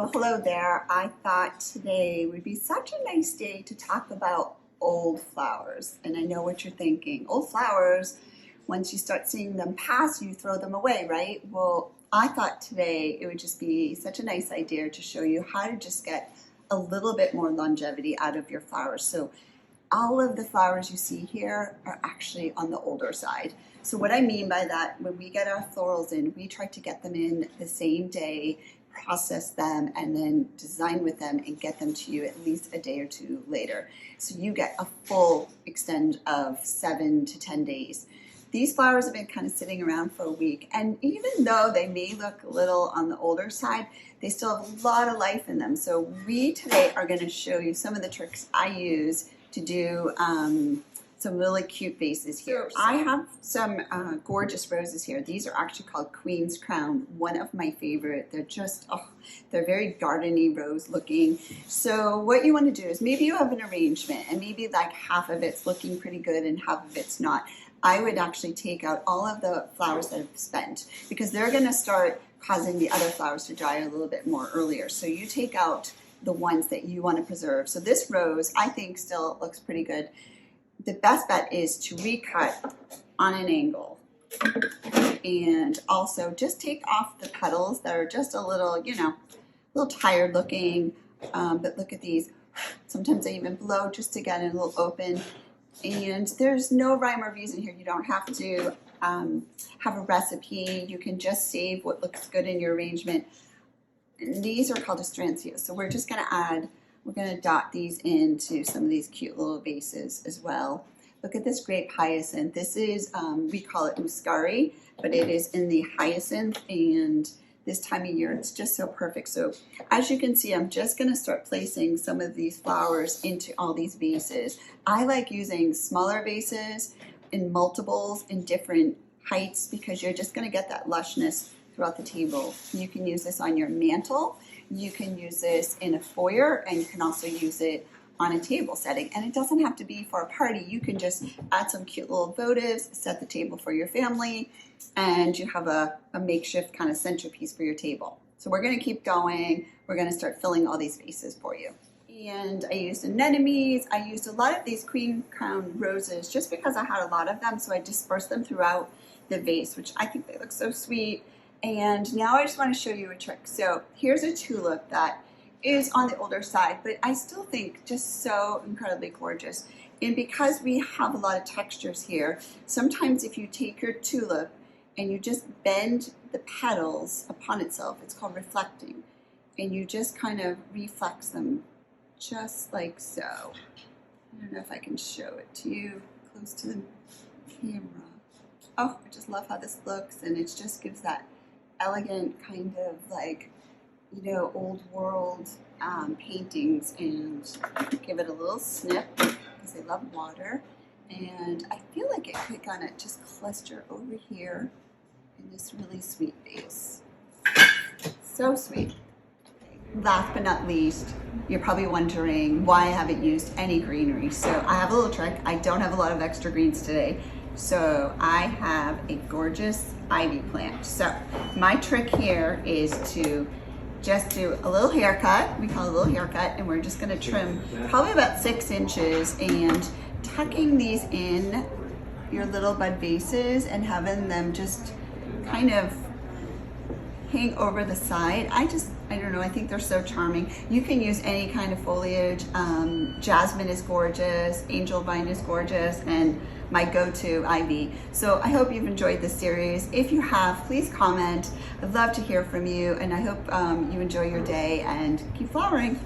Well, hello there. I thought today would be such a nice day to talk about old flowers. And I know what you're thinking. Old flowers, once you start seeing them pass, you throw them away, right? Well, I thought today it would just be such a nice idea to show you how to just get a little bit more longevity out of your flowers. So all of the flowers you see here are actually on the older side. So what I mean by that, when we get our florals in, we try to get them in the same day, process them, and then design with them and get them to you at least a day or two later. So you get a full extend of 7 to 10 days. These flowers have been kind of sitting around for a week, and even though they may look a little on the older side, they still have a lot of life in them. So we today are going to show you some of the tricks I use to do some really cute vases here. I have some gorgeous roses here. These are actually called Queen's Crown, one of my favorite. They're just, they're very gardeny rose looking. So what you want to do is maybe you have an arrangement and maybe like half of it's looking pretty good and half of it's not. I would actually take out all of the flowers that have spent because they're going to start causing the other flowers to dry a little bit more earlier. So you take out the ones that you want to preserve. So this rose, I think, still looks pretty good. The best bet is to recut on an angle and also just take off the petals that are just a little, a little tired looking, but look at these. Sometimes I even blow just to get it a little open. And there's no rhyme or reason here. You don't have to have a recipe. You can just save what looks good in your arrangement. And these are called astrantias. So we're just going to dot these into some of these cute little vases as well. Look at this grape hyacinth. This is, we call it muscari, but it is in the hyacinth, and this time of year it's just so perfect. So as you can see, I'm just going to start placing some of these flowers into all these vases. I like using smaller vases in multiples in different heights because you're just going to get that lushness throughout the table. You can use this on your mantle, you can use this in a foyer, and you can also use it on a table setting. And it doesn't have to be for a party. You can just add some cute little votives, set the table for your family, and you have a makeshift kind of centerpiece for your table. So we're going to keep going. We're going to start filling all these vases for you. And I used anemones. I used a lot of these Queen Crown roses just because I had a lot of them, so I dispersed them throughout the vase, which I think they look so sweet. And now I just want to show you a trick. So here's a tulip that is on the older side, but I still think just so incredibly gorgeous. And because we have a lot of textures here, sometimes if you take your tulip and you just bend the petals upon itself, it's called reflecting, and you just kind of reflex them just like so. I don't know if I can show it to you close to the camera. Oh, I just love how this looks, and it just gives that elegant kind of like, old world paintings, and give it a little snip because they love water. And I feel like it could kind of just cluster over here in this really sweet vase. So sweet. Last but not least, you're probably wondering why I haven't used any greenery. So I have a little trick. I don't have a lot of extra greens today. So I have a gorgeous ivy plant. So my trick here is to just do a little haircut. We call it a little haircut, and we're just going to trim probably about 6 inches and tucking these in your little bud vases and having them just kind of hang over the side. I don't know, I think they're so charming. You can use any kind of foliage. Jasmine is gorgeous, angel vine is gorgeous, and my go-to ivy. So I hope you've enjoyed this series. If you have, please comment. I'd love to hear from you, and I hope you enjoy your day and keep flowering.